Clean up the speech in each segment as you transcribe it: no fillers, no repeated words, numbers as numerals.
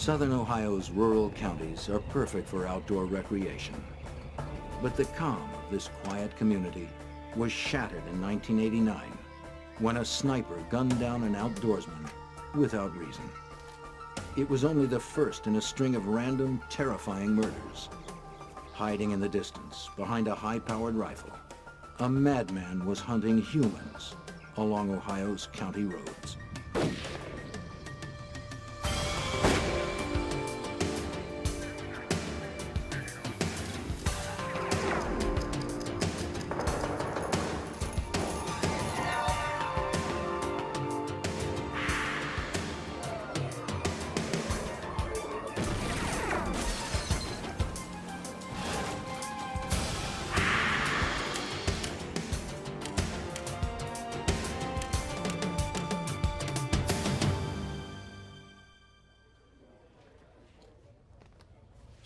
Southern Ohio's rural counties are perfect for outdoor recreation. But the calm of this quiet community was shattered in 1989 when a sniper gunned down an outdoorsman without reason. It was only the first in a string of random, terrifying murders. Hiding in the distance behind a high-powered rifle, a madman was hunting humans along Ohio's county roads.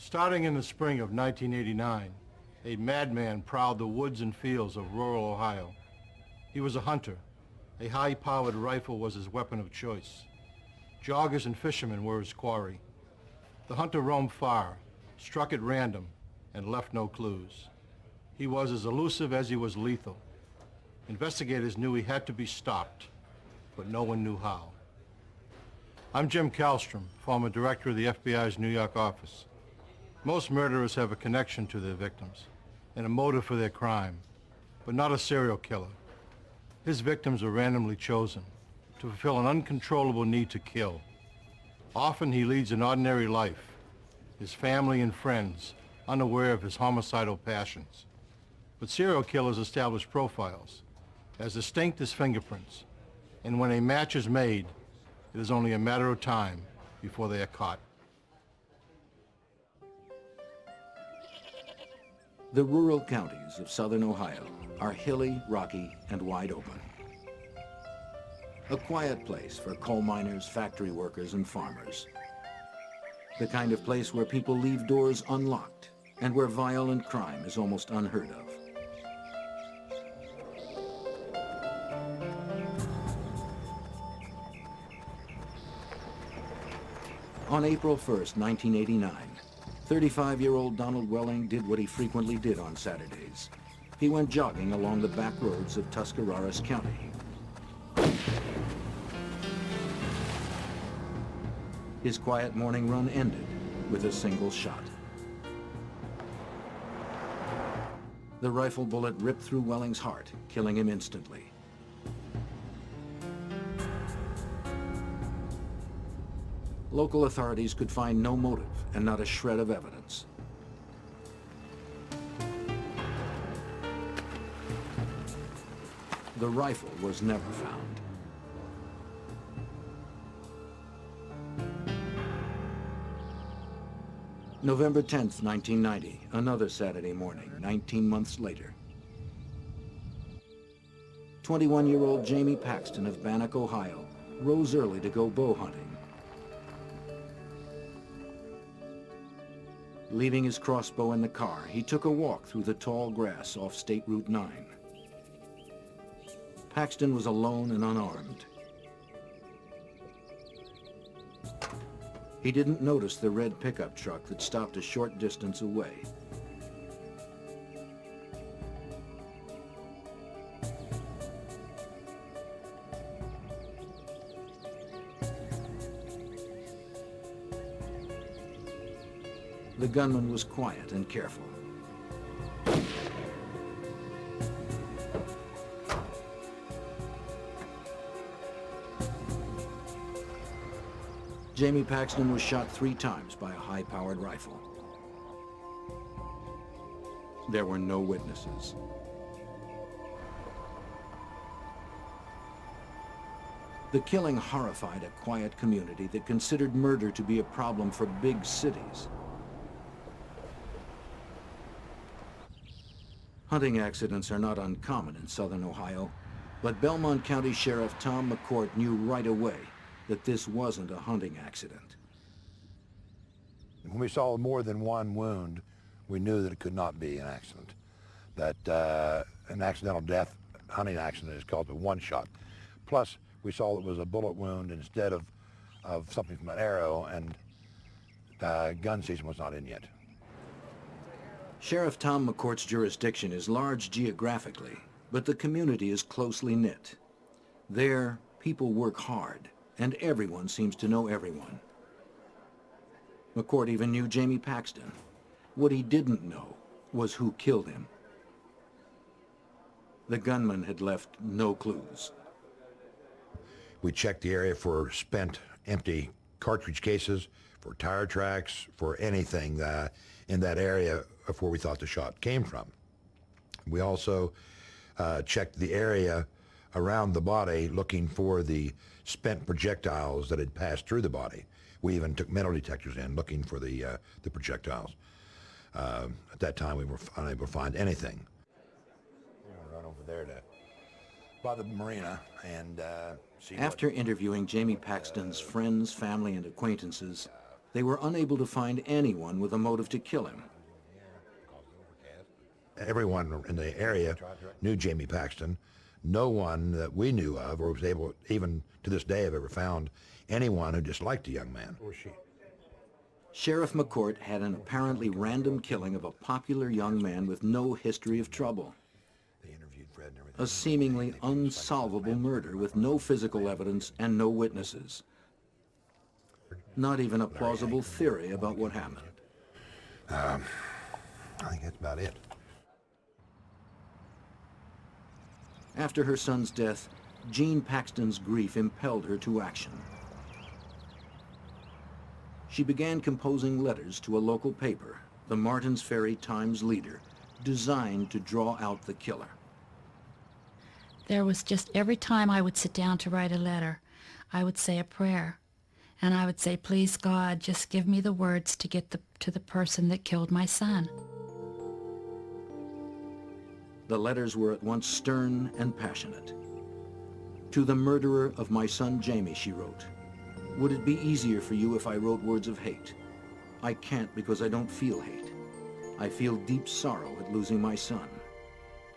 Starting in the spring of 1989, a madman prowled the woods and fields of rural Ohio. He was a hunter. A high-powered rifle was his weapon of choice. Joggers and fishermen were his quarry. The hunter roamed far, struck at random, and left no clues. He was as elusive as he was lethal. Investigators knew he had to be stopped, but no one knew how. I'm Jim Kallstrom, former director of the FBI's New York office. Most murderers have a connection to their victims and a motive for their crime, but not a serial killer. His victims are randomly chosen to fulfill an uncontrollable need to kill. Often he leads an ordinary life, his family and friends unaware of his homicidal passions. But serial killers establish profiles, as distinct as fingerprints, and when a match is made, it is only a matter of time before they are caught. The rural counties of southern Ohio are hilly, rocky, and wide open. A quiet place for coal miners, factory workers, and farmers. The kind of place where people leave doors unlocked and where violent crime is almost unheard of. On April 1st, 1989, 35-year-old Donald Welling did what he frequently did on Saturdays. He went jogging along the back roads of Tuscarawas County. His quiet morning run ended with a single shot. The rifle bullet ripped through Welling's heart, killing him instantly. Local authorities could find no motive and not a shred of evidence. The rifle was never found. November 10th, 1990, another Saturday morning, 19 months later. 21-year-old Jamie Paxton of Bannock, Ohio, rose early to go bow hunting. Leaving his crossbow in the car, he took a walk through the tall grass off State Route 9. Paxton was alone and unarmed. He didn't notice the red pickup truck that stopped a short distance away. The gunman was quiet and careful. Jamie Paxton was shot 3 times by a high-powered rifle. There were no witnesses. The killing horrified a quiet community that considered murder to be a problem for big cities. Hunting accidents are not uncommon in southern Ohio, but Belmont County Sheriff Tom McCourt knew right away that this wasn't a hunting accident. When we saw more than one wound, we knew that it could not be an accident. That an accidental death hunting accident is called a one-shot. Plus, we saw it was a bullet wound instead of something from an arrow, and gun season was not in yet. Sheriff Tom McCourt's jurisdiction is large geographically, but the community is closely knit. There, people work hard, and everyone seems to know everyone. McCourt even knew Jamie Paxton. What he didn't know was who killed him. The gunman had left no clues. We checked the area for spent, empty cartridge cases, for tire tracks, for anything in that area of where we thought the shot came from. We also checked the area around the body looking for the spent projectiles that had passed through the body. We even took metal detectors in looking for the projectiles. At that time, we were unable to find anything. We're going to run over there by the marina and see. After interviewing Jamie Paxton's friends, family, and acquaintances, they were unable to find anyone with a motive to kill him. Everyone in the area knew Jamie Paxton. No one that we knew of or was able, even to this day, have ever found anyone who disliked the young man. Or she. Sheriff McCourt had an apparently random killing of a popular young man with no history of trouble. They interviewed Fred and everything. A seemingly unsolvable murder with no physical evidence and no witnesses. Not even a plausible theory about what happened. I think that's about it. After her son's death, Jean Paxton's grief impelled her to action. She began composing letters to a local paper, the Martins Ferry Times Leader, designed to draw out the killer. There was just every time I would sit down to write a letter, I would say a prayer. And I would say, please God, just give me the words to get to the person that killed my son. The letters were at once stern and passionate. To the murderer of my son Jamie, she wrote, would it be easier for you if I wrote words of hate? I can't because I don't feel hate. I feel deep sorrow at losing my son.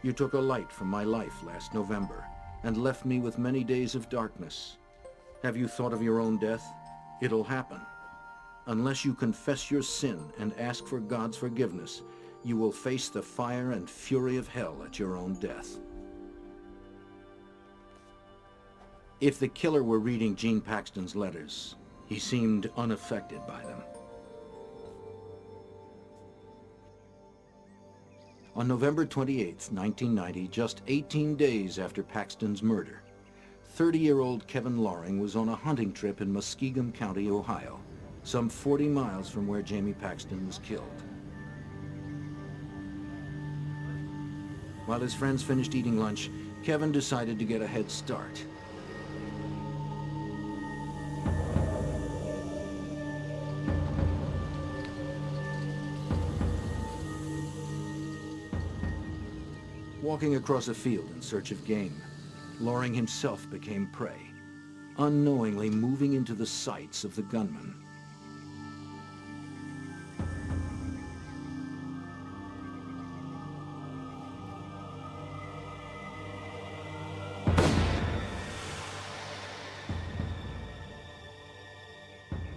You took a light from my life last November and left me with many days of darkness. Have you thought of your own death? It'll happen. Unless you confess your sin and ask for God's forgiveness, you will face the fire and fury of hell at your own death. If the killer were reading Jean Paxton's letters, he seemed unaffected by them. On November 28, 1990, just 18 days after Paxton's murder, 30-year-old Kevin Loring was on a hunting trip in Muskingum County, Ohio, some 40 miles from where Jamie Paxton was killed. While his friends finished eating lunch, Kevin decided to get a head start. Walking across a field in search of game, Loring himself became prey, unknowingly moving into the sights of the gunman.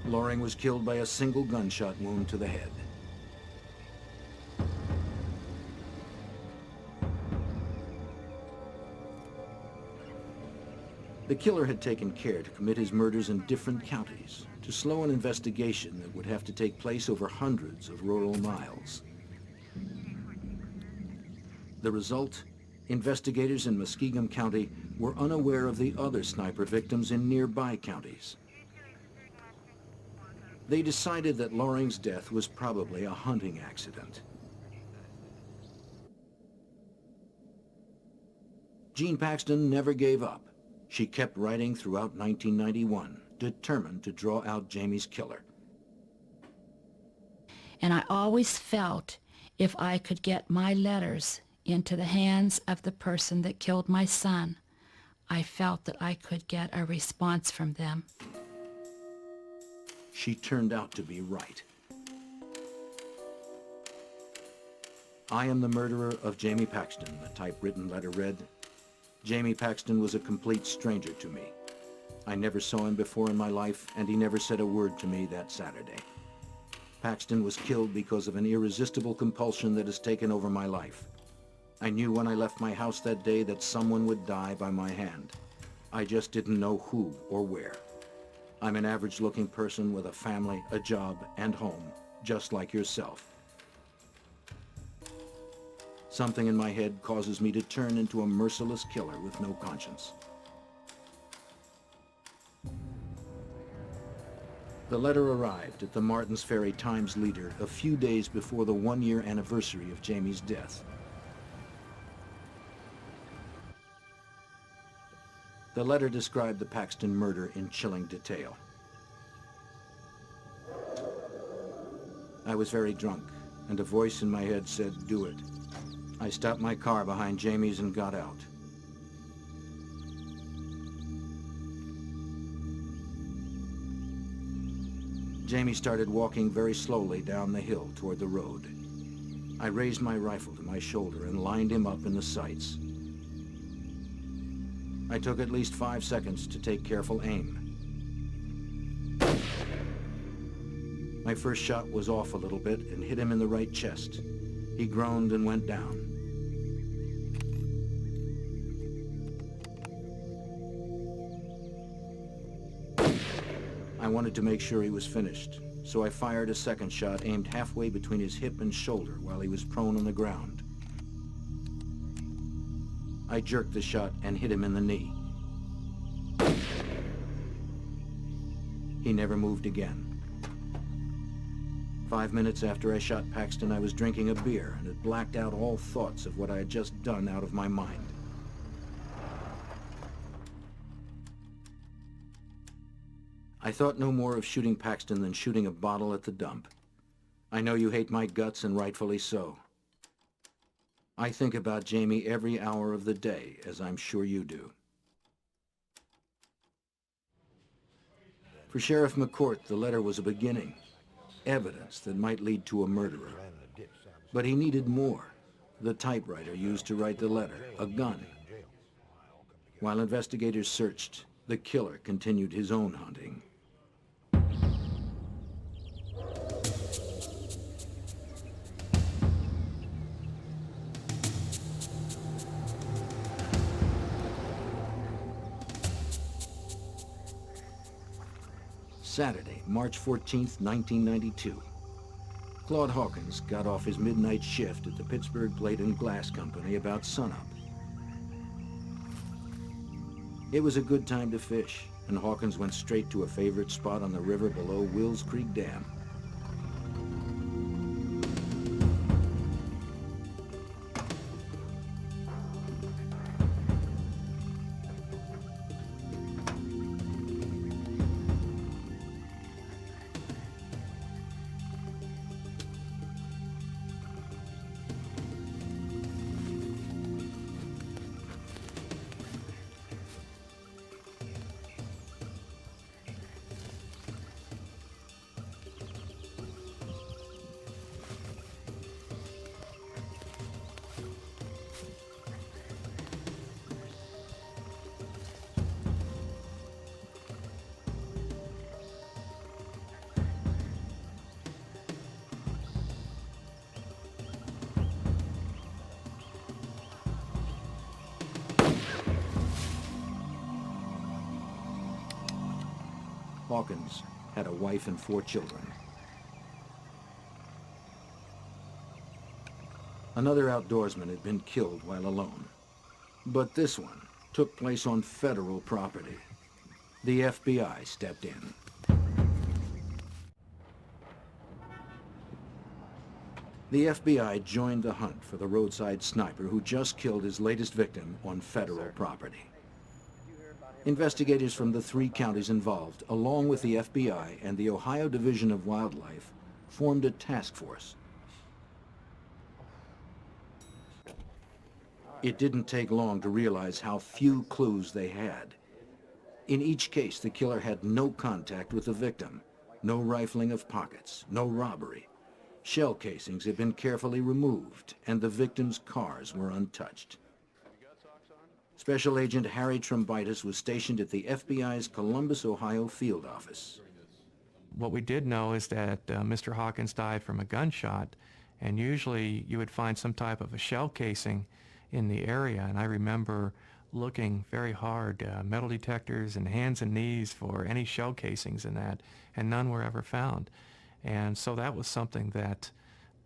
Loring was killed by a single gunshot wound to the head. The killer had taken care to commit his murders in different counties, to slow an investigation that would have to take place over hundreds of rural miles. The result? Investigators in Muskingum County were unaware of the other sniper victims in nearby counties. They decided that Loring's death was probably a hunting accident. Jean Paxton never gave up. She kept writing throughout 1991, determined to draw out Jamie's killer. And I always felt if I could get my letters into the hands of the person that killed my son, I felt that I could get a response from them. She turned out to be right. I am the murderer of Jamie Paxton, the typewritten letter read. Jamie Paxton was a complete stranger to me. I never saw him before in my life, and he never said a word to me that Saturday. Paxton was killed because of an irresistible compulsion that has taken over my life. I knew when I left my house that day that someone would die by my hand. I just didn't know who or where. I'm an average-looking person with a family, a job, and home, just like yourself. Something in my head causes me to turn into a merciless killer with no conscience. The letter arrived at the Martins Ferry Times-Leader a few days before the one-year anniversary of Jamie's death. The letter described the Paxton murder in chilling detail. I was very drunk, and a voice in my head said, "Do it." I stopped my car behind Jamie's and got out. Jamie started walking very slowly down the hill toward the road. I raised my rifle to my shoulder and lined him up in the sights. I took at least 5 seconds to take careful aim. My first shot was off a little bit and hit him in the right chest. He groaned and went down. I wanted to make sure he was finished, so I fired a second shot aimed halfway between his hip and shoulder while he was prone on the ground. I jerked the shot and hit him in the knee. He never moved again. 5 minutes after I shot Paxton, I was drinking a beer and had blacked out all thoughts of what I had just done out of my mind. I thought no more of shooting Paxton than shooting a bottle at the dump. I know you hate my guts, and rightfully so. I think about Jamie every hour of the day, as I'm sure you do. For Sheriff McCourt, the letter was a beginning, evidence that might lead to a murderer. But he needed more. The typewriter used to write the letter, a gun. While investigators searched, the killer continued his own hunting. Saturday, March 14th, 1992. Claude Hawkins got off his midnight shift at the Pittsburgh Plate and Glass Company about sunup. It was a good time to fish, and Hawkins went straight to a favorite spot on the river below Wills Creek Dam. Hawkins had a wife and 4 children. Another outdoorsman had been killed while alone, but this one took place on federal property. The FBI stepped in. The FBI joined the hunt for the roadside sniper who just killed his latest victim on federal property. Investigators from the 3 counties involved, along with the FBI and the Ohio Division of Wildlife, formed a task force. It didn't take long to realize how few clues they had. In each case, the killer had no contact with the victim, no rifling of pockets, no robbery. Shell casings had been carefully removed, and the victims' cars were untouched. Special Agent Harry Trombitis was stationed at the FBI's Columbus, Ohio field office. What we did know is that Mr. Hawkins died from a gunshot, and usually you would find some type of a shell casing in the area. And I remember looking very hard, metal detectors and hands and knees for any shell casings in that, and none were ever found. And so that was something that,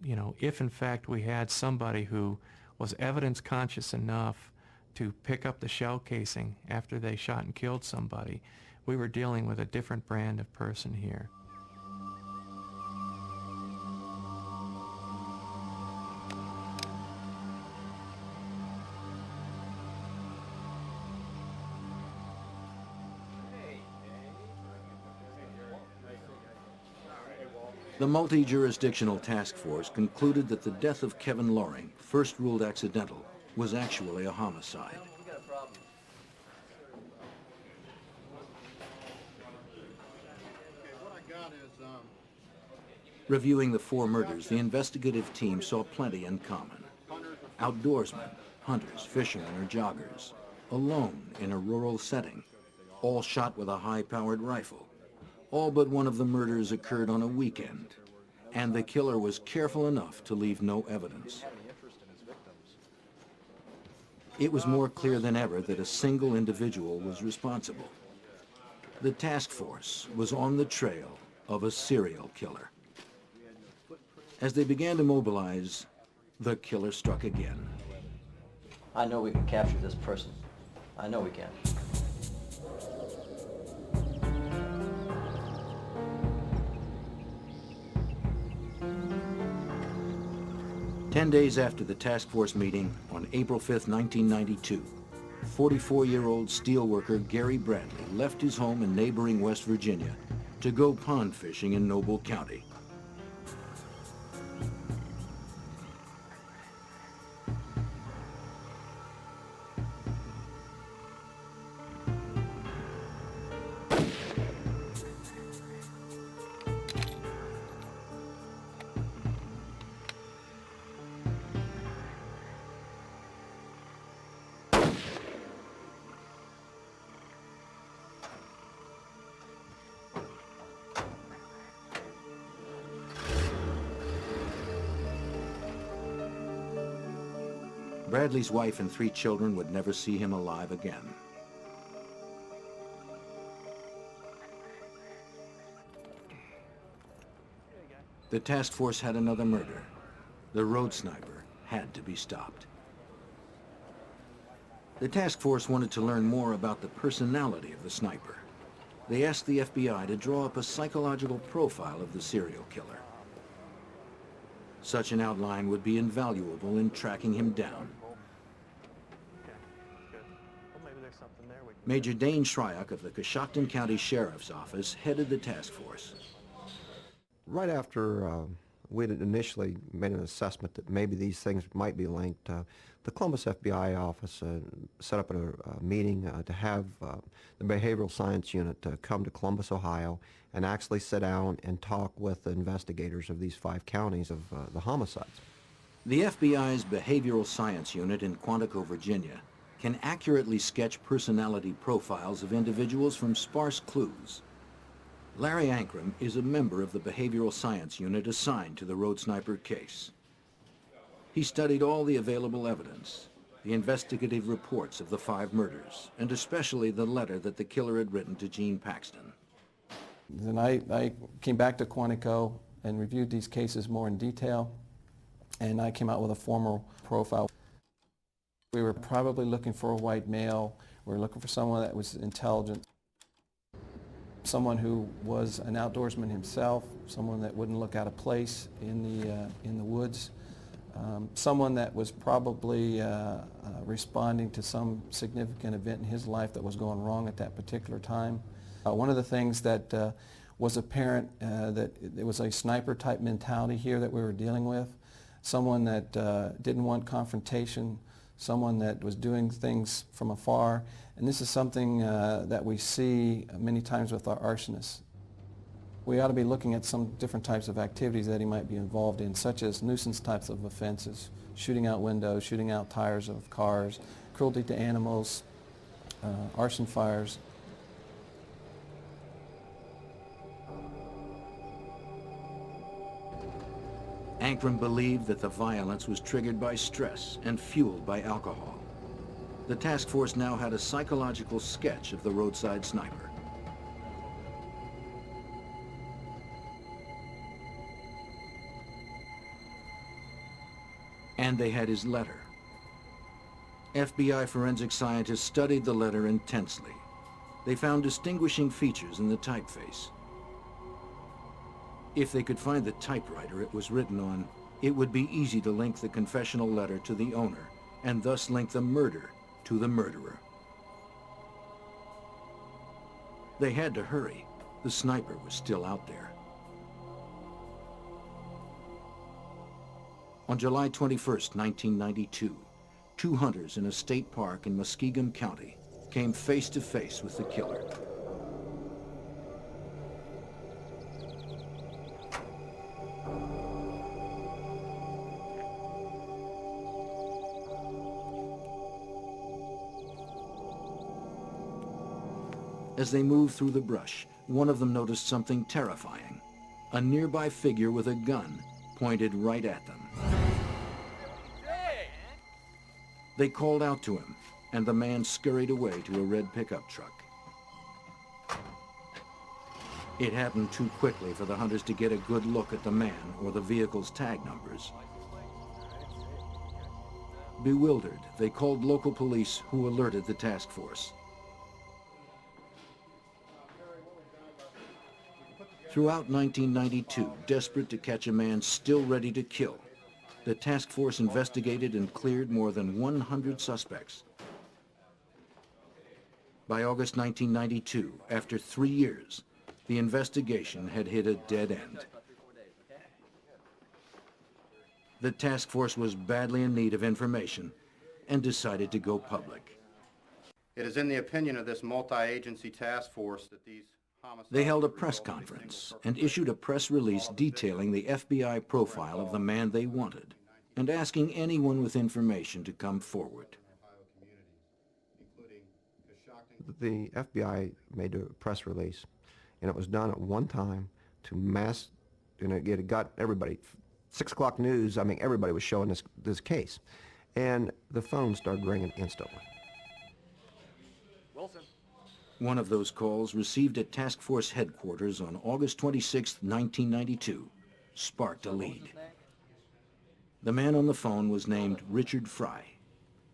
you know, if in fact we had somebody who was evidence conscious enough to pick up the shell casing after they shot and killed somebody, we were dealing with a different brand of person here. The multi-jurisdictional task force concluded that the death of Kevin Loring, first ruled accidental, was actually a homicide. Reviewing the 4 murders, the investigative team saw plenty in common. Outdoorsmen, hunters, fishermen, or joggers, alone in a rural setting, all shot with a high-powered rifle. All but one of the murders occurred on a weekend, and the killer was careful enough to leave no evidence. It was more clear than ever that a single individual was responsible. The task force was on the trail of a serial killer. As they began to mobilize, the killer struck again. I know we can capture this person. I know we can. 10 days after the task force meeting on April 5, 1992, 44-year-old steelworker Gary Bradley left his home in neighboring West Virginia to go pond fishing in Noble County. Bradley's wife and 3 children would never see him alive again. The task force had another murder. The road sniper had to be stopped. The task force wanted to learn more about the personality of the sniper. They asked the FBI to draw up a psychological profile of the serial killer. Such an outline would be invaluable in tracking him down. Major Dane Shryock of the Coshocton County Sheriff's Office headed the task force. Right after we had initially made an assessment that maybe these things might be linked, the Columbus FBI office set up a meeting to have the behavioral science unit come to Columbus, Ohio, and actually sit down and talk with the investigators of these 5 counties of the homicides. The FBI's Behavioral Science Unit in Quantico, Virginia, can accurately sketch personality profiles of individuals from sparse clues. Larry Ankrum is a member of the Behavioral Science Unit assigned to the road sniper case. He studied all the available evidence, the investigative reports of the 5 murders, and especially the letter that the killer had written to Gene Paxton. Then I came back to Quantico and reviewed these cases more in detail, and I came out with a formal profile. We were probably looking for a white male. We were looking for someone that was intelligent, someone who was an outdoorsman himself, someone that wouldn't look out of place in the woods, someone that was probably responding to some significant event in his life that was going wrong at that particular time. One of the things that was apparent that it was a sniper type mentality here that we were dealing with, someone that didn't want confrontation, someone that was doing things from afar, and this is something that we see many times with our arsonists. We ought to be looking at some different types of activities that he might be involved in, such as nuisance types of offenses, shooting out windows, shooting out tires of cars, cruelty to animals, arson fires. Ankrum believed that the violence was triggered by stress and fueled by alcohol. The task force now had a psychological sketch of the roadside sniper. And they had his letter. FBI forensic scientists studied the letter intensely. They found distinguishing features in the typeface. If they could find the typewriter it was written on, it would be easy to link the confessional letter to the owner, and thus link the murder to the murderer. They had to hurry. The sniper was still out there. On July 21st, 1992, two hunters in a state park in Muskingum County came face to face with the killer. As they moved through the brush, one of them noticed something terrifying. A nearby figure with a gun pointed right at them. They called out to him, and the man scurried away to a red pickup truck. It happened too quickly for the hunters to get a good look at the man or the vehicle's tag numbers. Bewildered, they called local police, who alerted the task force. Throughout 1992, desperate to catch a man still ready to kill, the task force investigated and cleared more than 100 suspects. By August 1992, after 3 years, the investigation had hit a dead end. The task force was badly in need of information and decided to go public. It is in the opinion of this multi-agency task force that these They held a press conference and issued a press release detailing the FBI profile of the man they wanted and asking anyone with information to come forward. The FBI made a press release, and it was done at one time to mass, and it got everybody, 6 o'clock news, I mean, everybody was showing this case. And the phone started ringing instantly. Wilson. One of those calls, received at task force headquarters on August 26, 1992, sparked a lead. The man on the phone was named Richard Fry.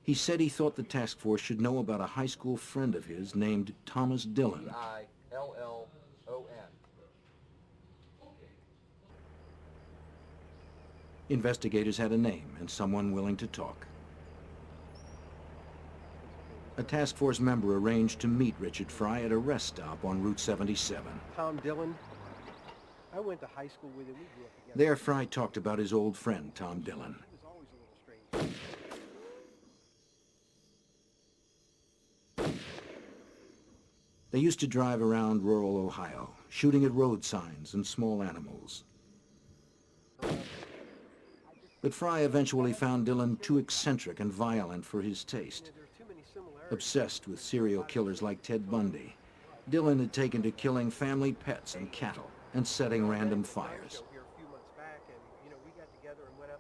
He said he thought the task force should know about a high school friend of his named Thomas Dillon. I-L-L-O-N. Investigators had a name and someone willing to talk. A task force member arranged to meet Richard Fry at a rest stop on Route 77. Tom Dillon. I went to high school with him. We grew up together. There, Fry talked about his old friend, Tom Dillon. He was always a little strange. They used to drive around rural Ohio, shooting at road signs and small animals. But Fry eventually found Dillon too eccentric and violent for his taste. Obsessed with serial killers like Ted Bundy, Dillon had taken to killing family pets and cattle and setting random fires.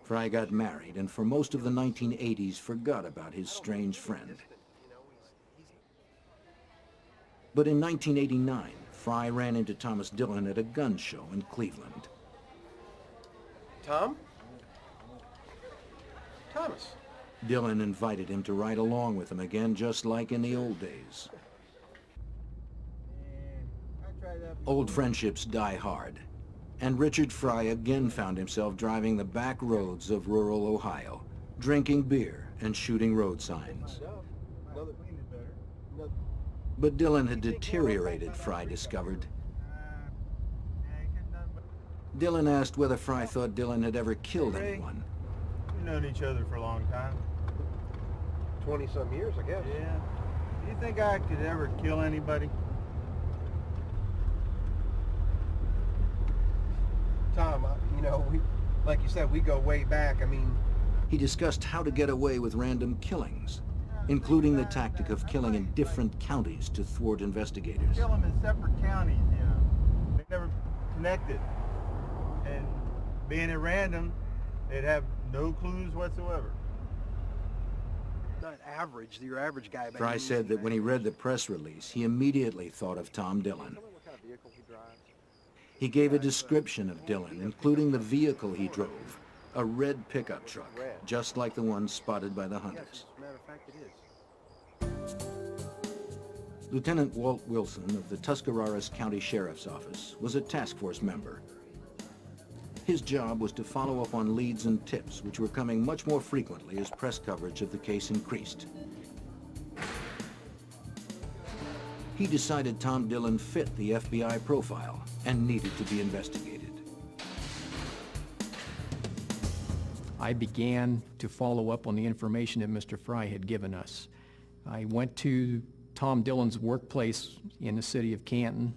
Fry got married and for most of the 1980s forgot about his strange friend. But in 1989, Fry ran into Thomas Dillon at a gun show in Cleveland. Tom? Thomas. Dillon invited him to ride along with him again, just like in the old days. Old friendships die hard, and Richard Fry again found himself driving the back roads of rural Ohio, drinking beer and shooting road signs. But Dillon had deteriorated, Fry discovered. Dillon asked whether Fry thought Dillon had ever killed anyone. We've known each other for a long time. 20-some years, I guess. Yeah. Do you think I could ever kill anybody? Tom, like you said, we go way back. I mean... He discussed how to get away with random killings, including the tactic of killing in different counties to thwart investigators. Kill them in separate counties, you know. They never connected. And being at random, They'd have no clues whatsoever. Not average, your average guy. Fry said that when he read the press release, he immediately thought of Tom Dillon. He gave a description of Dillon, including the vehicle he drove, a red pickup truck, just like the one spotted by the hunters. Yes, as a matter of fact, it is. Lieutenant Walt Wilson of the Tuscarawas County Sheriff's Office was a task force member. His job was to follow up on leads and tips, which were coming much more frequently as press coverage of the case increased. He decided Tom Dillon fit the FBI profile and needed to be investigated. I began to follow up on the information that Mr. Fry had given us. I went to Tom Dillon's workplace in the city of Canton.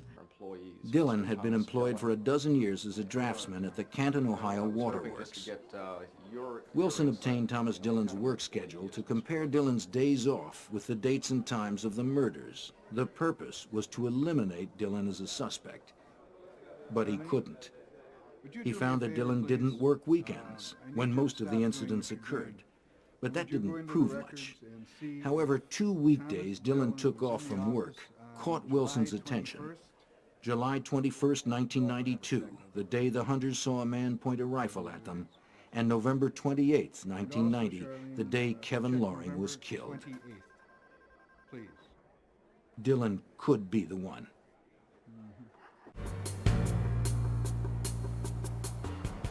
Dillon had been employed for a dozen years as a draftsman at the Canton, Ohio Waterworks. Wilson obtained Thomas Dillon's work schedule to compare Dillon's days off with the dates and times of the murders. The purpose was to eliminate Dillon as a suspect, but he couldn't. He found that Dillon didn't work weekends when most of the incidents occurred, but that didn't prove much. However, 2 weekdays Dillon took off from work caught Wilson's attention. July 21st, 1992, the day the hunters saw a man point a rifle at them, and November 28th, 1990, the day Kevin Loring was killed. Dillon could be the one.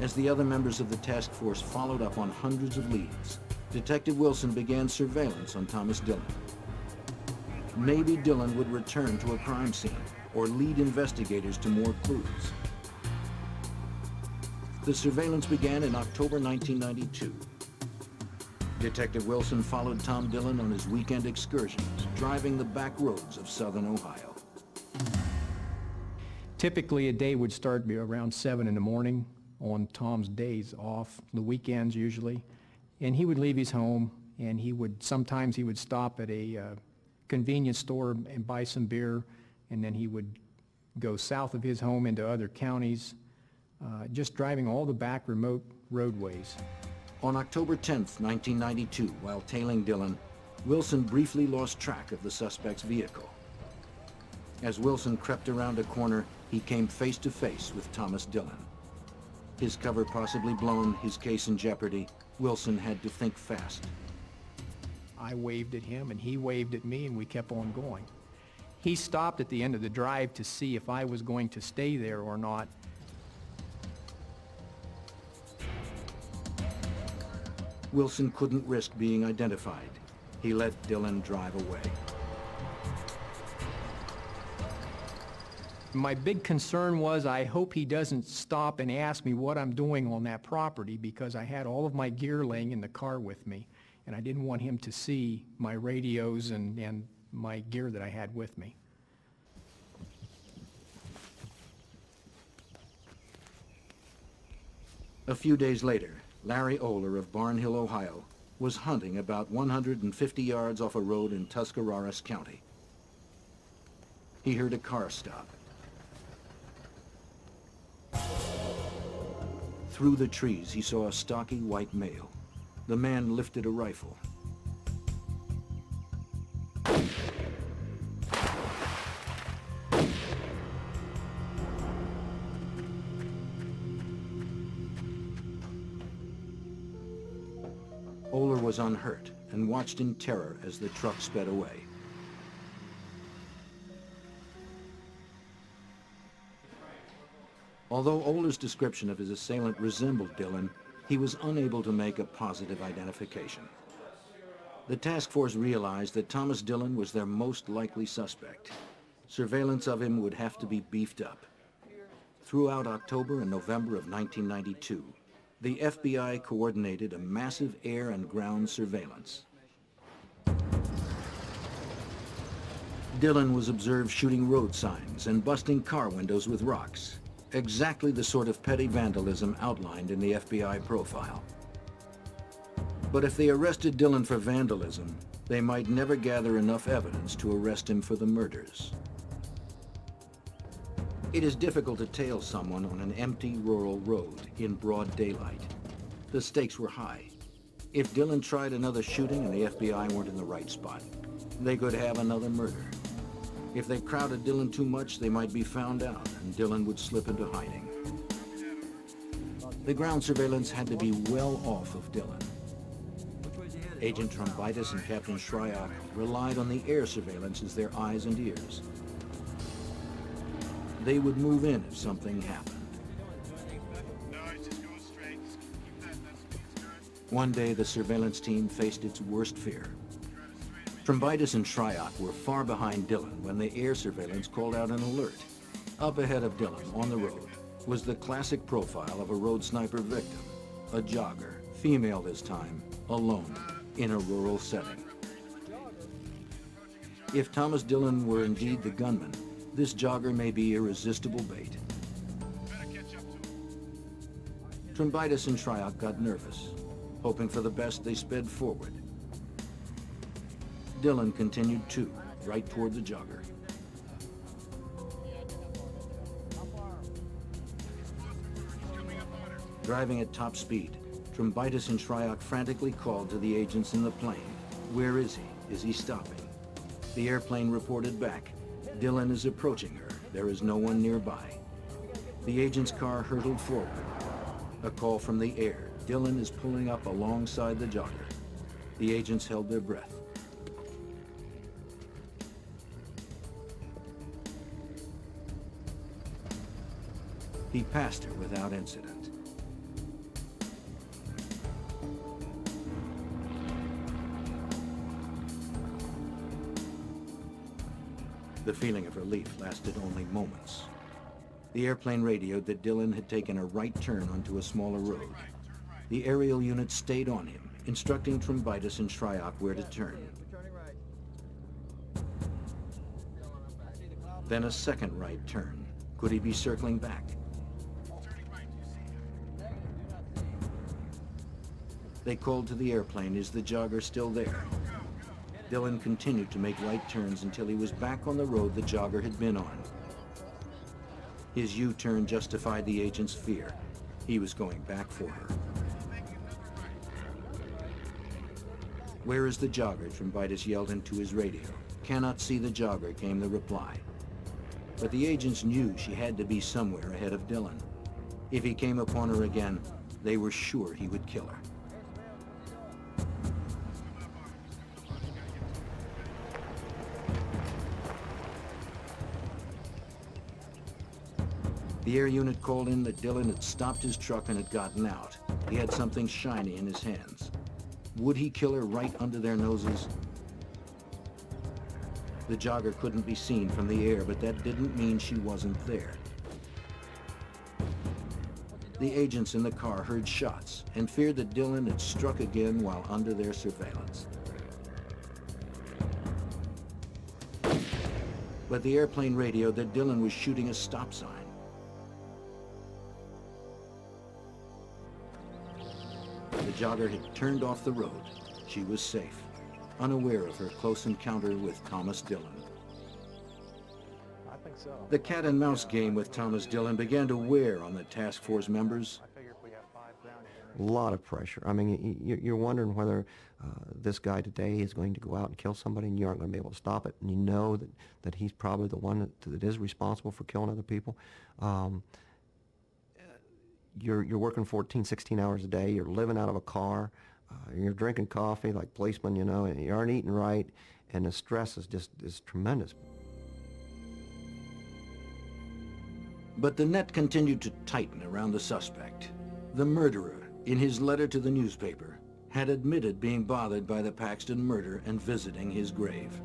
As the other members of the task force followed up on hundreds of leads, Detective Wilson began surveillance on Thomas Dillon. Maybe Dillon would return to a crime scene or lead investigators to more clues. The surveillance began in October 1992. Detective Wilson followed Tom Dillon on his weekend excursions, driving the back roads of southern Ohio. Typically, a day would start around 7 in the morning on Tom's days off, the weekends usually, and he would leave his home, and sometimes he would stop at a convenience store and buy some beer, and then he would go south of his home into other counties, just driving all the back remote roadways. On October 10th, 1992, while tailing Dillon, Wilson briefly lost track of the suspect's vehicle. As Wilson crept around a corner, he came face to face with Thomas Dillon. His cover possibly blown, his case in jeopardy, Wilson had to think fast. I waved at him and he waved at me, and we kept on going. He stopped at the end of the drive to see if I was going to stay there or not. Wilson couldn't risk being identified. He let Dillon drive away. My big concern was I hope he doesn't stop and ask me what I'm doing on that property, because I had all of my gear laying in the car with me, and I didn't want him to see my radios and my gear that I had with me. A few days later, Larry Oler of Barnhill, Ohio, was hunting about 150 yards off a road in Tuscarawas County. He heard a car stop. Through the trees, he saw a stocky white male. The man lifted a rifle. Oler was unhurt and watched in terror as the truck sped away. Although Oler's description of his assailant resembled Dillon, he was unable to make a positive identification. The task force realized that Thomas Dillon was their most likely suspect. Surveillance of him would have to be beefed up. Throughout October and November of 1992, the FBI coordinated a massive air and ground surveillance. Dillon was observed shooting road signs and busting car windows with rocks, exactly the sort of petty vandalism outlined in the FBI profile. But if they arrested Dillon for vandalism, they might never gather enough evidence to arrest him for the murders. It is difficult to tail someone on an empty rural road in broad daylight. The stakes were high. If Dillon tried another shooting and the FBI weren't in the right spot, they could have another murder. If they crowded Dillon too much, they might be found out, and Dillon would slip into hiding. The ground surveillance had to be well off of Dillon. Agent Trombitis and Captain Shryock relied on the air surveillance as their eyes and ears. They would move in if something happened. One day, the surveillance team faced its worst fear. Trombitis and Shryock were far behind Dillon when the air surveillance called out an alert. Up ahead of Dillon, on the road, was the classic profile of a road sniper victim. A jogger, female this time, alone, in a rural setting. If Thomas Dillon were indeed the gunman, this jogger may be irresistible bait. Trombitis and Shryock got nervous. Hoping for the best, they sped forward. Dillon continued too, right toward the jogger. Driving at top speed, Trombitis and Shryock frantically called to the agents in the plane. Where is he? Is he stopping? The airplane reported back. Dillon is approaching her. There is no one nearby. The agent's car hurtled forward. A call from the air. Dillon is pulling up alongside the jogger. The agents held their breath. He passed her without incident. The feeling of relief lasted only moments. The airplane radioed that Dillon had taken a right turn onto a smaller road. The aerial unit stayed on him, instructing Trombitis and Shryock where to turn. Then a second right turn. Could he be circling back? They called to the airplane, is the jogger still there? Dillon continued to make right turns until he was back on the road the jogger had been on. His U-turn justified the agent's fear. He was going back for her. Where is the jogger? Trombitis yelled into his radio. Cannot see the jogger, came the reply. But the agents knew she had to be somewhere ahead of Dillon. If he came upon her again, they were sure he would kill her. The air unit called in that Dillon had stopped his truck and had gotten out. He had something shiny in his hands. Would he kill her right under their noses? The jogger couldn't be seen from the air, but that didn't mean she wasn't there. The agents in the car heard shots and feared that Dillon had struck again while under their surveillance. But the airplane radioed that Dillon was shooting a stop sign. The jogger had turned off the road. She was safe, unaware of her close encounter with Thomas Dillon. I think so. The cat and mouse game with Thomas Dillon began to wear on the task force members. I figure if we have 5 down here. A lot of pressure. I mean, you're wondering whether this guy today is going to go out and kill somebody and you aren't going to be able to stop it. And you know that he's probably the one that is responsible for killing other people. You're working 14, 16 hours a day. You're living out of a car. You're drinking coffee like policemen, you know, and you aren't eating right. And the stress is tremendous. But the net continued to tighten around the suspect. The murderer, in his letter to the newspaper, had admitted being bothered by the Paxton murder and visiting his grave.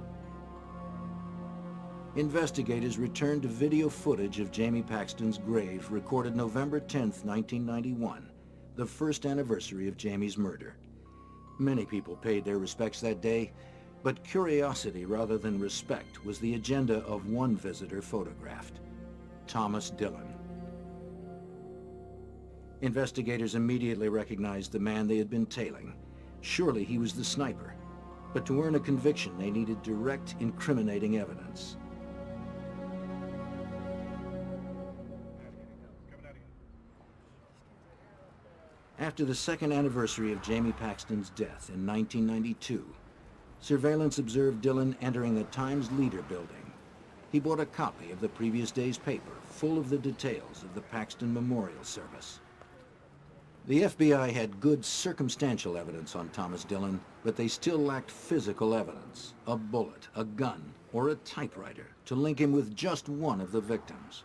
Investigators returned to video footage of Jamie Paxton's grave recorded November 10, 1991, the first anniversary of Jamie's murder. Many people paid their respects that day, but curiosity rather than respect was the agenda of one visitor photographed, Thomas Dillon. Investigators immediately recognized the man they had been tailing. Surely he was the sniper, but to earn a conviction they needed direct incriminating evidence. After the second anniversary of Jamie Paxton's death in 1992, surveillance observed Dillon entering the Times Leader building. He bought a copy of the previous day's paper, full of the details of the Paxton Memorial Service. The FBI had good circumstantial evidence on Thomas Dillon, but they still lacked physical evidence, a bullet, a gun, or a typewriter, to link him with just one of the victims.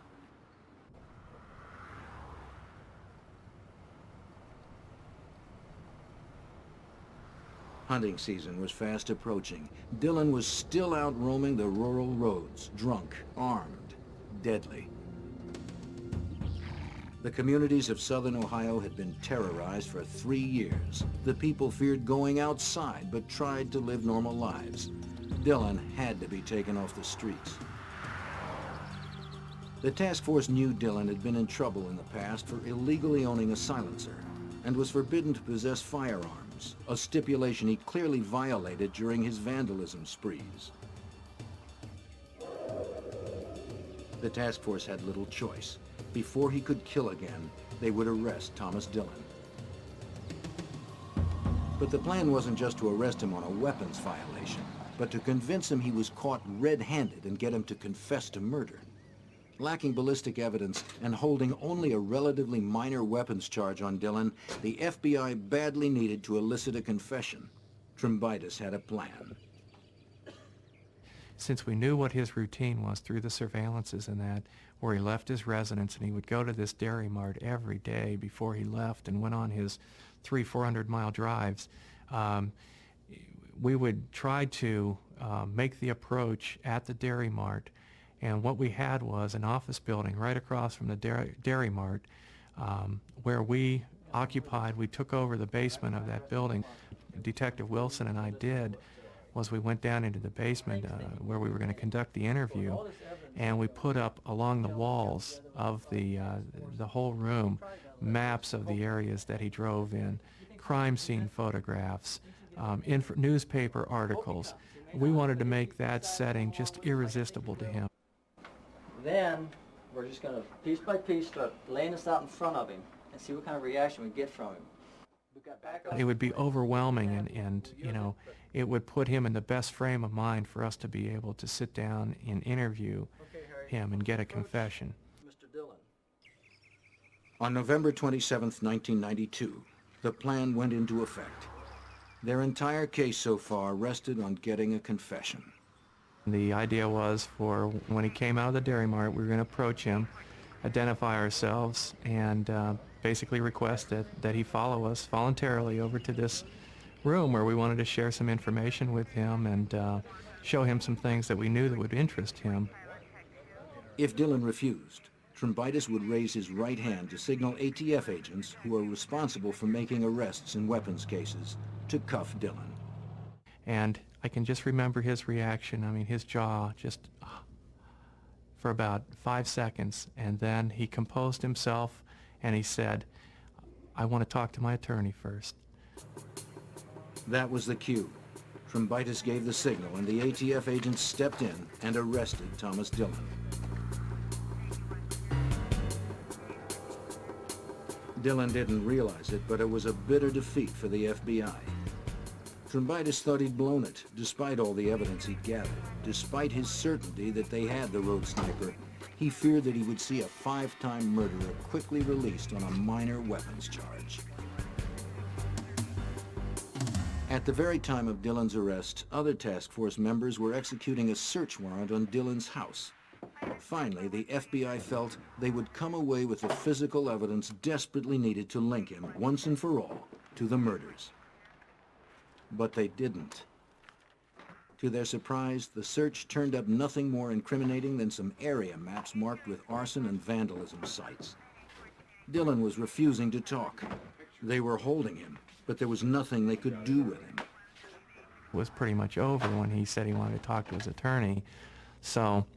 Hunting season was fast approaching. Dillon was still out roaming the rural roads, drunk, armed, deadly. The communities of southern Ohio had been terrorized for 3 years. The people feared going outside, but tried to live normal lives. Dillon had to be taken off the streets. The task force knew Dillon had been in trouble in the past for illegally owning a silencer and was forbidden to possess firearms, a stipulation he clearly violated during his vandalism sprees. The task force had little choice. Before he could kill again, they would arrest Thomas Dillon. But the plan wasn't just to arrest him on a weapons violation, but to convince him he was caught red-handed and get him to confess to murder. Lacking ballistic evidence and holding only a relatively minor weapons charge on Dillon, the FBI badly needed to elicit a confession. Trumbitis had a plan. Since we knew what his routine was through the surveillances and that, where he left his residence and he would go to this dairy mart every day before he left and went on his 300-400 mile drives, we would try to make the approach at the dairy mart. And what we had was an office building right across from the dairy mart where we occupied. We took over the basement of that building. Detective Wilson and I did was we went down into the basement where we were going to conduct the interview, and we put up along the walls of the whole room maps of the areas that he drove in, crime scene photographs, newspaper articles. We wanted to make that setting just irresistible to him. Then we're just going to, piece by piece, start laying this out in front of him and see what kind of reaction we get from him. It would be overwhelming, and you know, it would put him in the best frame of mind for us to be able to sit down and interview him and get a confession. Mr. Dillon. On November 27th, 1992, the plan went into effect. Their entire case so far rested on getting a confession. The idea was for when he came out of the dairy mart, we were going to approach him, identify ourselves, and basically request that he follow us voluntarily over to this room where we wanted to share some information with him and show him some things that we knew that would interest him. If Dillon refused, Trumbitis would raise his right hand to signal ATF agents who are responsible for making arrests in weapons cases to cuff Dillon. And I can just remember his reaction. I mean, his jaw just for about 5 seconds, and then he composed himself and he said, "I want to talk to my attorney first." That was the cue. Trumbitis gave the signal and the ATF agents stepped in and arrested Thomas Dillon. Dillon didn't realize it, but it was a bitter defeat for the FBI. Trumbitis thought he'd blown it, despite all the evidence he'd gathered. Despite his certainty that they had the road sniper, he feared that he would see a 5-time murderer quickly released on a minor weapons charge. At the very time of Dillon's arrest, other task force members were executing a search warrant on Dillon's house. Finally, the FBI felt they would come away with the physical evidence desperately needed to link him, once and for all, to the murders. But they didn't. To their surprise, the search turned up nothing more incriminating than some area maps marked with arson and vandalism sites. Dillon was refusing to talk. They were holding him, but there was nothing they could do with him. It was pretty much over when he said he wanted to talk to his attorney. So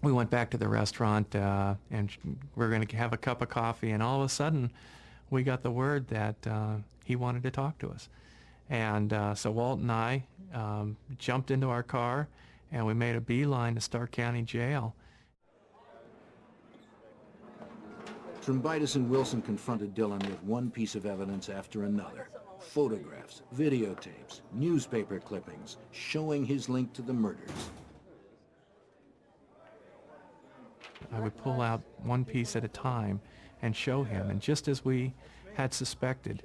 we went back to the restaurant and we were going to have a cup of coffee, and all of a sudden we got the word that he wanted to talk to us. And so Walt and I jumped into our car and we made a beeline to Stark County Jail. Trumbitis and Wilson confronted Dillon with one piece of evidence after another. Photographs, videotapes, newspaper clippings showing his link to the murders. I would pull out one piece at a time and show him, and just as we had suspected,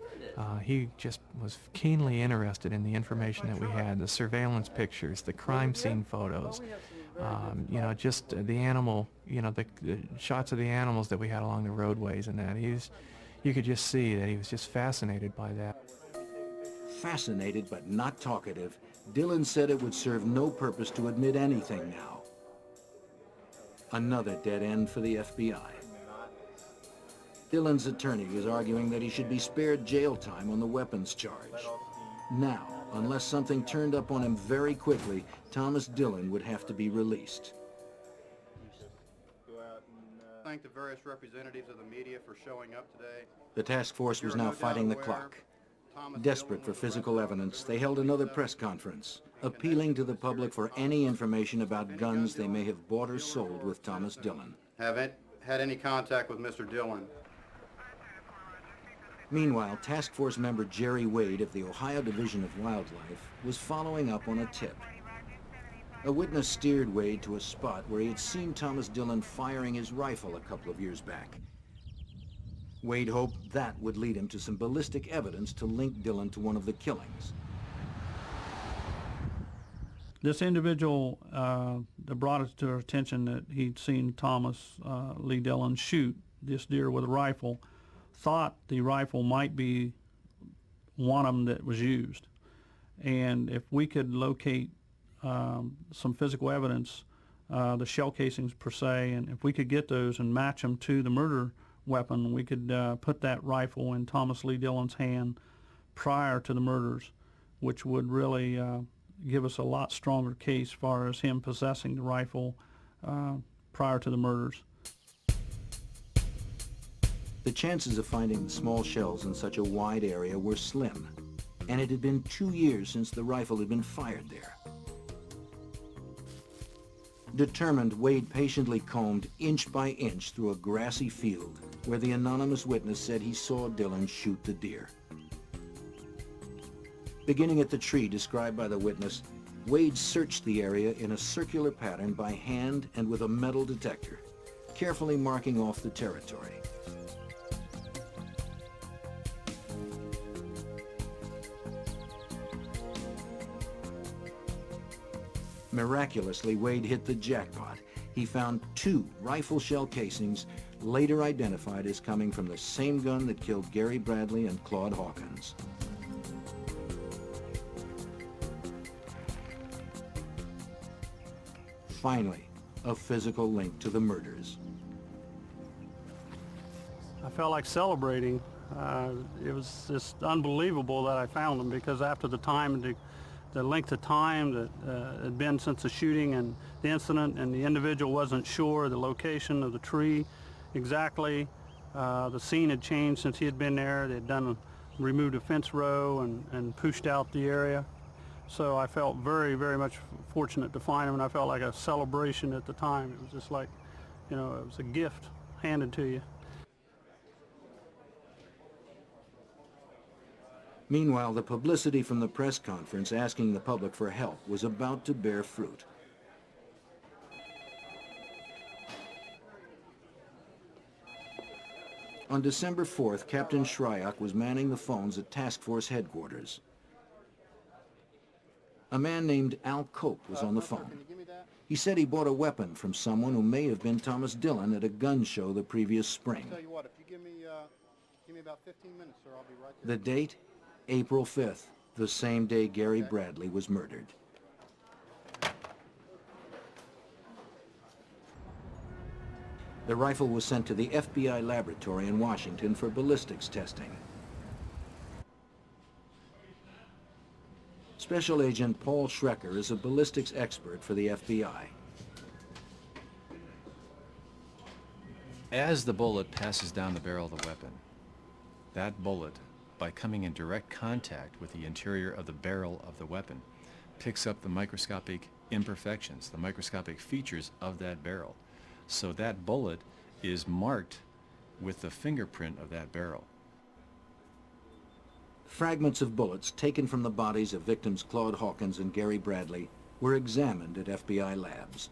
he just was keenly interested in the information that we had, the surveillance pictures, the crime scene photos, you know, just the animal, you know, the shots of the animals that we had along the roadways and that. You could just see that he was just fascinated by that. Fascinated but not talkative, Dillon said it would serve no purpose to admit anything now. Another dead end for the FBI. Dillon's attorney was arguing that he should be spared jail time on the weapons charge. Now, unless something turned up on him very quickly, Thomas Dillon would have to be released. Thank the various representatives of the media for showing up today. The task force was now fighting the clock. Desperate for physical evidence, they held another press conference, appealing to the public for any information about guns they may have bought or sold with Thomas Dillon. Haven't had any contact with Mr. Dillon. Meanwhile, task force member Jerry Wade of the Ohio Division of Wildlife was following up on a tip. A witness steered Wade to a spot where he had seen Thomas Dillon firing his rifle a couple of years back. Wade hoped that would lead him to some ballistic evidence to link Dillon to one of the killings. This individual that brought it to our attention that he'd seen Thomas Lee Dillon shoot this deer with a rifle thought the rifle might be one of them that was used. And if we could locate some physical evidence, the shell casings per se, and if we could get those and match them to the murder weapon, we could put that rifle in Thomas Lee Dillon's hand prior to the murders, which would really give us a lot stronger case as far as him possessing the rifle prior to the murders. The chances of finding the small shells in such a wide area were slim, and it had been 2 years since the rifle had been fired there. Determined, Wade patiently combed inch by inch through a grassy field where the anonymous witness said he saw Dillon shoot the deer. Beginning at the tree described by the witness, Wade searched the area in a circular pattern by hand and with a metal detector, carefully marking off the territory. Miraculously, Wade hit the jackpot. He found 2 rifle shell casings, later identified as coming from the same gun that killed Gary Bradley and Claude Hawkins. Finally, a physical link to the murders. I felt like celebrating. It was just unbelievable that I found them, because after the time, the length of time that had been since the shooting and the incident, and the individual wasn't sure the location of the tree exactly. The scene had changed since he had been there. They had removed a fence row and pushed out the area. So I felt very, very much fortunate to find him, and I felt like a celebration at the time. It was just like, you know, it was a gift handed to you. Meanwhile, the publicity from the press conference asking the public for help was about to bear fruit. On December 4th, Captain Shryock was manning the phones at Task Force headquarters. A man named Al Cope was on the phone. He said he bought a weapon from someone who may have been Thomas Dillon at a gun show the previous spring. Tell you what, if you give me about 15 minutes, sir, I'll be right there. The date? April 5th, the same day Gary Bradley was murdered. The rifle was sent to the FBI laboratory in Washington for ballistics testing. Special Agent Paul Schrecker is a ballistics expert for the FBI. As the bullet passes down the barrel of the weapon, that bullet, by coming in direct contact with the interior of the barrel of the weapon, picks up the microscopic imperfections, the microscopic features of that barrel. So that bullet is marked with the fingerprint of that barrel. Fragments of bullets taken from the bodies of victims Claude Hawkins and Gary Bradley were examined at FBI labs.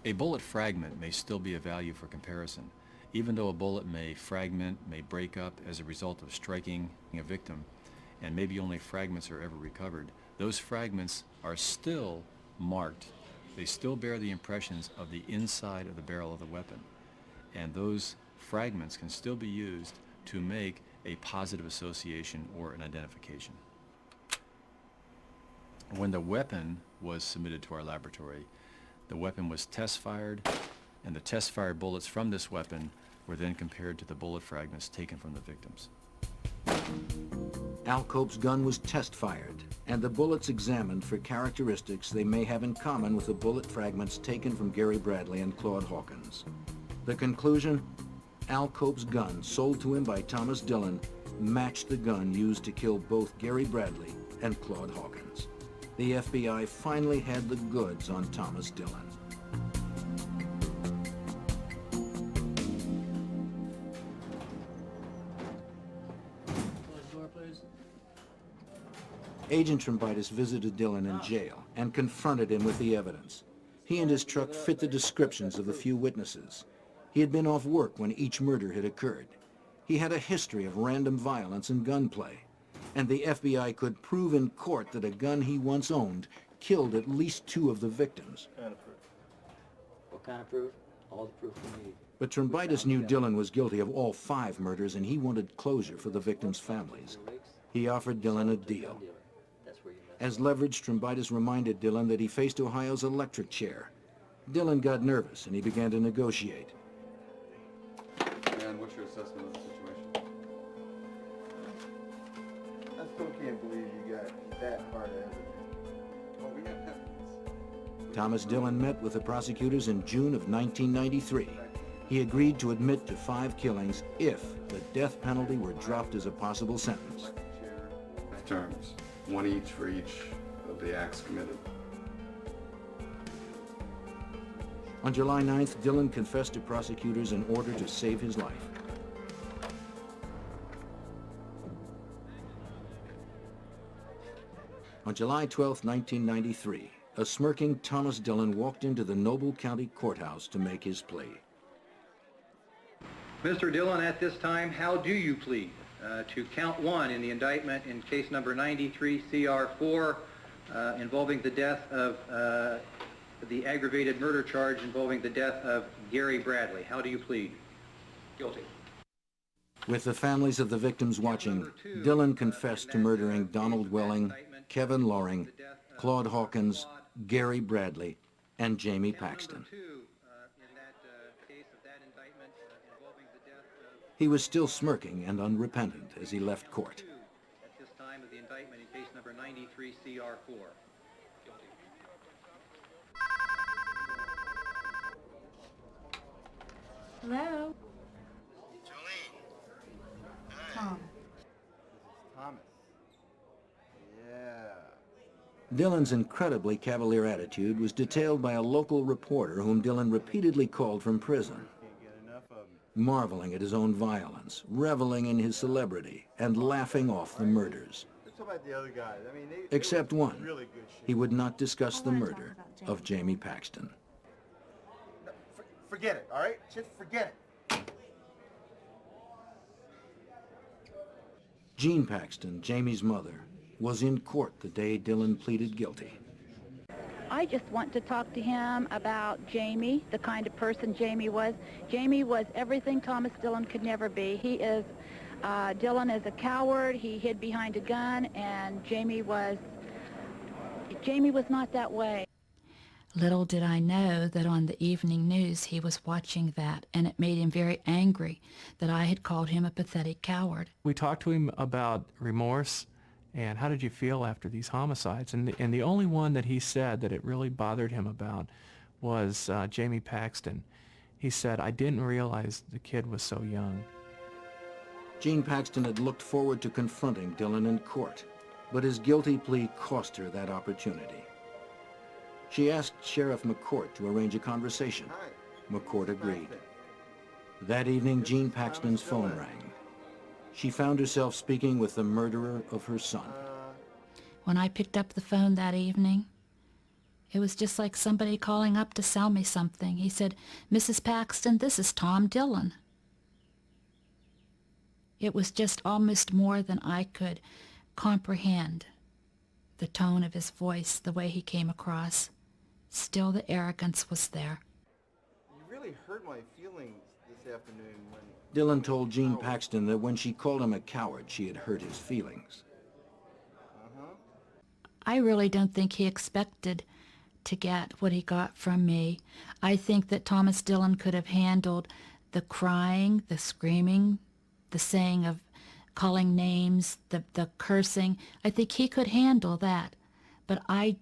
A bullet fragment may still be of value for comparison. Even though a bullet may fragment, may break up as a result of striking a victim, and maybe only fragments are ever recovered, those fragments are still marked. They still bear the impressions of the inside of the barrel of the weapon. And those fragments can still be used to make a positive association or an identification. When the weapon was submitted to our laboratory, the weapon was test-fired, and the test-fired bullets from this weapon were then compared to the bullet fragments taken from the victims. Al Cope's gun was test-fired, and the bullets examined for characteristics they may have in common with the bullet fragments taken from Gary Bradley and Claude Hawkins. The conclusion? Al Cope's gun, sold to him by Thomas Dillon, matched the gun used to kill both Gary Bradley and Claude Hawkins. The FBI finally had the goods on Thomas Dillon. Agent Trombitis visited Dillon in jail and confronted him with the evidence. He and his truck fit the descriptions of the few witnesses. He had been off work when each murder had occurred. He had a history of random violence and gunplay. And the FBI could prove in court that a gun he once owned killed at least 2 of the victims. What kind of proof? What kind of proof? All the proof we need. But Trombitis knew Dillon was guilty of all 5 murders, and he wanted closure for the victims' families. He offered Dillon a deal. As leverage, Trombitis reminded Dillon that he faced Ohio's electric chair. Dillon got nervous, and he began to negotiate. And what's your assessment of the situation? I still can't believe you got that hard of evidence. Well, we have evidence. Thomas Dillon met with the prosecutors in June of 1993. He agreed to admit to 5 killings if the death penalty were dropped as a possible sentence. Terms, 1 each for each of the acts committed. On July 9th, Dillon confessed to prosecutors in order to save his life. On July 12, 1993, a smirking Thomas Dillon walked into the Noble County Courthouse to make his plea. Mr. Dillon, at this time, how do you plead? To count 1 in the indictment in case number 93 CR4 involving the death of the aggravated murder charge involving the death of Gary Bradley. How do you plead? Guilty. With the families of the victims watching, Dillon confessed to murdering Donald Welling, Kevin Loring, Claude Hawkins, Gary Bradley, and Jamie Paxton. He was still smirking and unrepentant as he left court. At this time of the indictment in case number 93 CR4. Guilty. Hello? Tom. Thomas. Yeah. Dillon's incredibly cavalier attitude was detailed by a local reporter whom Dillon repeatedly called from prison. Marveling at his own violence, reveling in his celebrity, and laughing off the murders. Except one. He would not discuss the murder of Jamie Paxton. Forget it, all right? Just forget it. Jean Paxton, Jamie's mother, was in court the day Dillon pleaded guilty. I just want to talk to him about Jamie, the kind of person Jamie was. Jamie was everything Thomas Dillon could never be. Dillon is a coward, he hid behind a gun, and Jamie was not that way. Little did I know that on the evening news he was watching that, and it made him very angry that I had called him a pathetic coward. We talked to him about remorse and how did you feel after these homicides? And the only one that he said that it really bothered him about was Jamie Paxton. He said, I didn't realize the kid was so young. Jean Paxton had looked forward to confronting Dillon in court, but his guilty plea cost her that opportunity. She asked Sheriff McCourt to arrange a conversation. McCourt agreed. That evening, Jean Paxton's phone rang. She found herself speaking with the murderer of her son. When I picked up the phone that evening, it was just like somebody calling up to sell me something. He said, "Mrs. Paxton, this is Tom Dillon." It was just almost more than I could comprehend. The tone of his voice, the way he came across. Still the arrogance was there. You really hurt my feelings this afternoon when... Dillon told Jean Paxton that when she called him a coward, she had hurt his feelings. I really don't think he expected to get what he got from me. I think that Thomas Dillon could have handled the crying, the screaming, the saying of calling names, the cursing. I think he could handle that, but I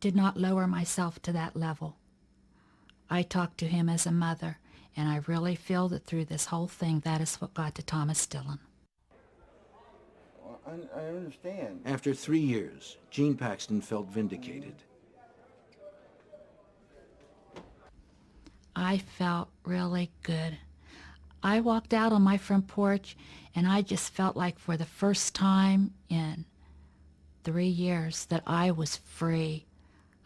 did not lower myself to that level. I talked to him as a mother, and I really feel that through this whole thing, that is what got to Thomas Dillon. I understand. After 3 years, Jean Paxton felt vindicated. I felt really good. I walked out on my front porch, and I just felt like for the first time in 3 years that I was free.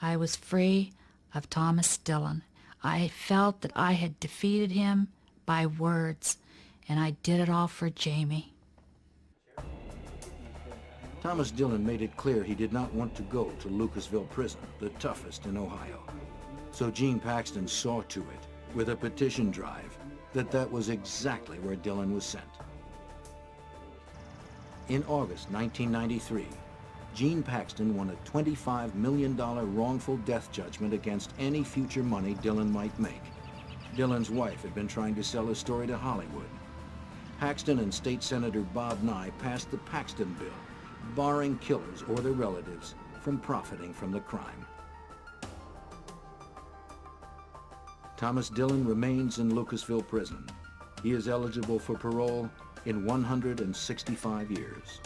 I was free of Thomas Dillon. I felt that I had defeated him by words, and I did it all for Jamie. Thomas Dillon made it clear he did not want to go to Lucasville Prison, the toughest in Ohio. So Jean Paxton saw to it, with a petition drive, that was exactly where Dillon was sent. In August 1993, Jean Paxton won a $25 million wrongful death judgment against any future money Dillon might make. Dillon's wife had been trying to sell his story to Hollywood. Paxton and State Senator Bob Nye passed the Paxton Bill, barring killers or their relatives from profiting from the crime. Thomas Dillon remains in Lucasville Prison. He is eligible for parole in 165 years.